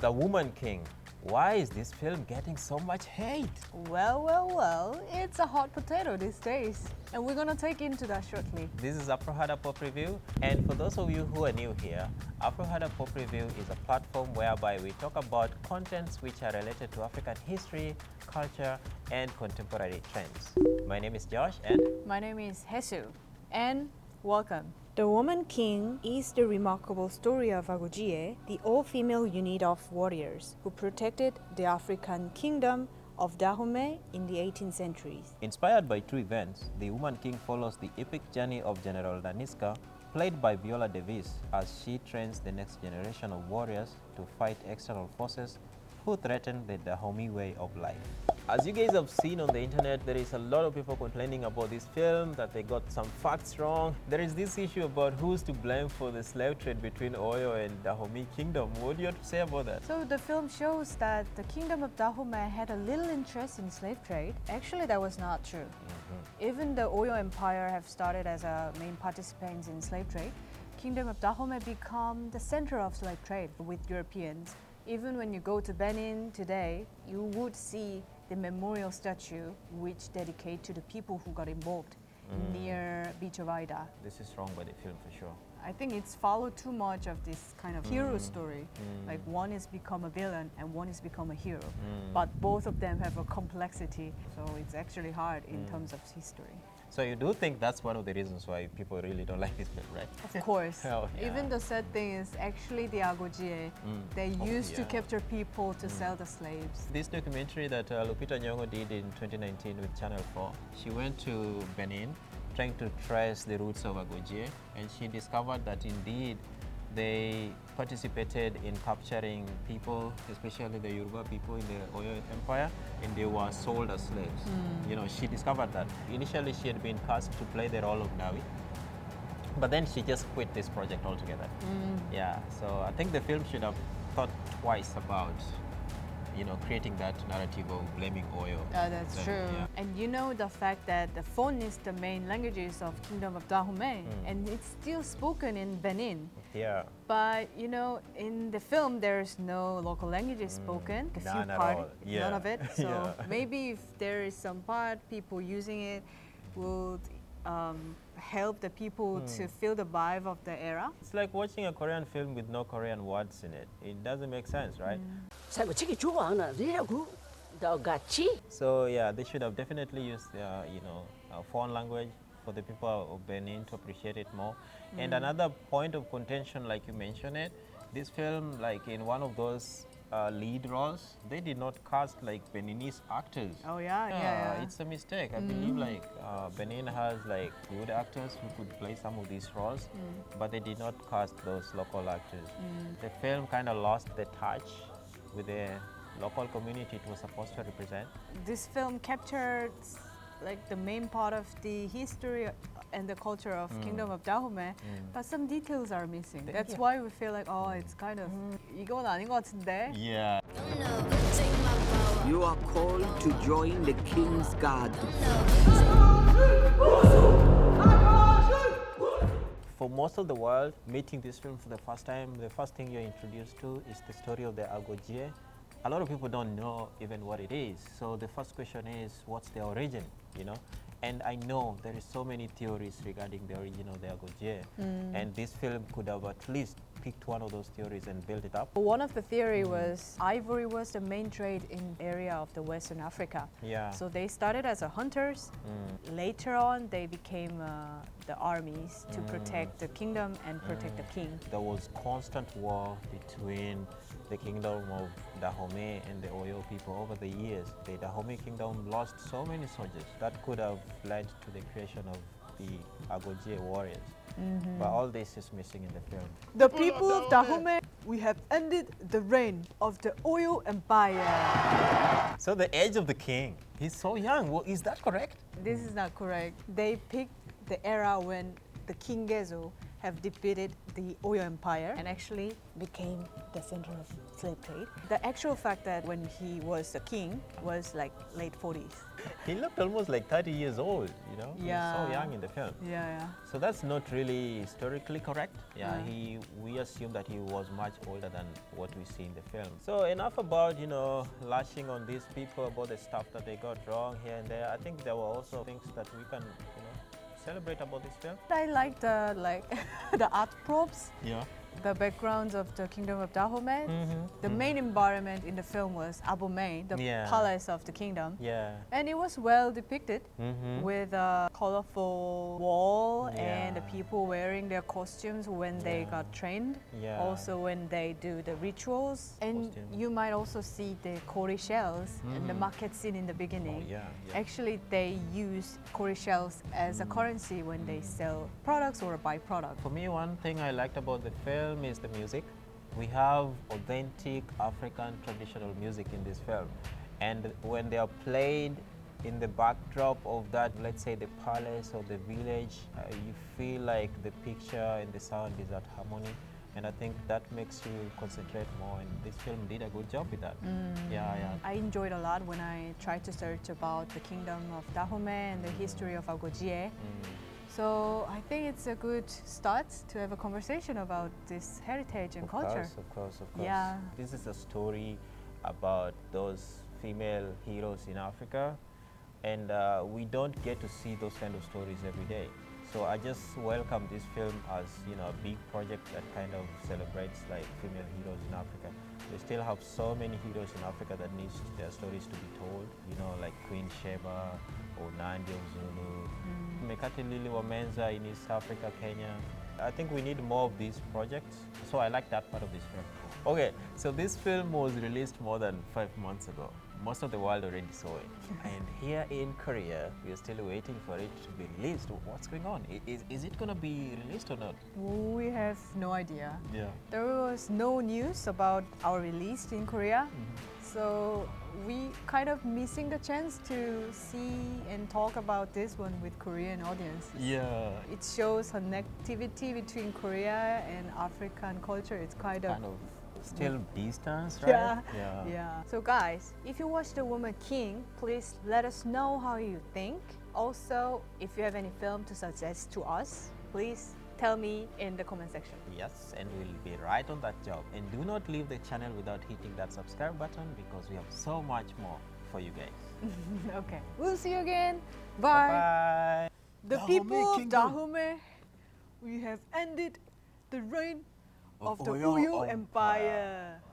The Woman King. Why is this film getting so much hate? Well, it's a hot potato these days. And we're gonna take into that shortly. This is Afrohada Pop Review, and for those of you who are new here, Afrohada Pop Review is a platform whereby we talk about contents which are related to African history, culture, and contemporary trends. My name is Josh, and My name is Gezo, and welcome. The Woman King is the remarkable story of Agojie, the all-female unit of warriors who protected the African kingdom of Dahomey in the 18th century. inspired by true events, The Woman King follows the epic journey of General Daniska, played by Viola Davis, as she trains the next generation of warriors to fight external forces who threaten the Dahomey way of life. As you guys have seen on the internet, there is a lot of people complaining about this film, that they got some facts wrong. There is this issue about who's to blame for the slave trade between Oyo and Dahomey kingdom. What do you have to say about that? So the film shows that the kingdom of Dahomey had a little interest in slave trade. Actually, that was not true. Even the Oyo Empire have started as a main participants in slave trade, kingdom of Dahomey become the center of slave trade with Europeans. Even when you go to Benin today, you would see the memorial statue which dedicate to the people who got involved near beach of Ida. This is wrong by the film for sure. I think it's followed too much of this kind of hero story. Like one is become a villain and one is become a hero. But both of them have a complexity, so it's actually hard in terms of history. So you do think that's one of the reasons why people really don't like this film, right? Of course. Oh, yeah. Even the sad thing is actually the Agojie, they used to yeah. capture people to sell the slaves. This documentary that Lupita Nyong'o did in 2019 with Channel 4, she went to Benin trying to trace the roots of Agojie, and she discovered that indeed they participated in capturing people, especially the Yoruba people in the Oyo Empire, and they were sold as slaves. You know, she discovered that. Initially, she had been cast to play the role of Nawi, but then she just quit this project altogether. Yeah, so I think the film should have thought twice about, you know, creating that narrative of blaming Oyo. That's Then, true. yeah. And you know the fact that the phone is the main languages of Kingdom of Dahomey, and it's still spoken in Benin. Yeah. But you know, in the film, there's no local languages spoken. A few None at part, all. Yeah. none of it. So Yeah. maybe if there is some part, people using it would help the people to feel the vibe of the era. It's like watching a Korean film with no Korean words in it. It doesn't make sense, right? 자꾸 지기 좋아하나 이라고 너같이 So yeah, they should have definitely used, you know, a foreign language for the people of Benin to appreciate it more. And another point of contention, like you mentioned it, this film, like in one of those lead roles, they did not cast like Beninese actors. Oh yeah. It's a mistake. I believe like Benin has like good actors who could play some of these roles, but they did not cast those local actors. The film kind of lost the touch with the local community it was supposed to represent. This film captured like the main part of the history and the culture of Kingdom of Dahomey, but some details are missing. That's why we feel like, oh, it's kind of 이건 아닌 것 같은데. Yeah. You are called to join the King's Guard. For most of the world, meeting this film for the first time, the first thing you're introduced to is the story of the Agojie. A lot of people don't know even what it is. So the first question is, what's the origin, you know? And I know there is so many theories regarding the origin of the Agojie. And this film could have at least picked one of those theories and built it up. One of the theory was ivory was the main trade in area of the Western Africa. Yeah. So they started as a hunters. Later on, they became the armies to protect the kingdom and protect the king. There was constant war between the kingdom of Dahomey and the Oyo people over the years. The Dahomey kingdom lost so many soldiers that could have led to the creation of the Agojie warriors. But all this is missing in the film. The people of Dahomey, we have ended the reign of the Oyo Empire. So the age of the king, he's so young. Well, is that correct? This is not correct. They picked the era when the King Gezo have defeated the Oyo Empire and actually became the center of slave trade. The actual fact that when he was a king was like late 40s. He looked almost like 30 years old, you know? He was so young in the film. Yeah. So that's not really historically correct. We assume that he was much older than what we see in the film. So enough about, you know, lashing on these people about the stuff that they got wrong here and there. I think there were also things that we can, you know, celebrate about this film. I like the the art props. Yeah. The backgrounds of the kingdom of Dahomey. The main environment in the film was Abomey, the palace of the kingdom. Yeah. And it was well depicted with a colorful wall and the people wearing their costumes when they got trained. Also when they do the rituals. And you might also see the cowrie shells in the market scene in the beginning. Actually, they use cowrie shells as a currency when they sell products or a byproduct. For me, one thing I liked about the film is the music. We have authentic African traditional music in this film, and when they are played in the backdrop of that, let's say the palace or the village, you feel like the picture and the sound is at harmony, and I think that makes you concentrate more, and this film did a good job with that. I enjoyed a lot when I tried to search about the kingdom of Dahomey and the history of Agojie. So I think it's a good start to have a conversation about this heritage and culture. Of course. Yeah. This is a story about those female heroes in Africa, and we don't get to see those kind of stories every day. So I just welcome this film as, you know, a big project that kind of celebrates like female heroes in Africa. We still have so many heroes in Africa that need their stories to be told, you know, like Queen Sheba or Nandi of Zulu, Mekati Lili Wamenza in East Africa, Kenya. I think we need more of these projects, so I like that part of this film. Okay, so this film was released more than 5 months ago. Most of the world already saw it. And here in Korea, we are still waiting for it to be released. What's going on? Is it going to be released or not? We have no idea. Yeah. There was no news about our release in Korea. So we kind of missing the chance to see and talk about this one with Korean audience. Yeah. It shows connectivity between Korea and African culture. It's kind of still distance, right? Yeah. So guys, if you watch The Woman King, please let us know how you think. Also, if you have any film to suggest to us, please tell me in the comment section. Yes, and we'll be right on that job. And do not leave the channel without hitting that subscribe button, because we have so much more for you guys. Okay, we'll see you again. Bye. Bye. The people of Dahomey, we have ended the reign of the Oyo Empire.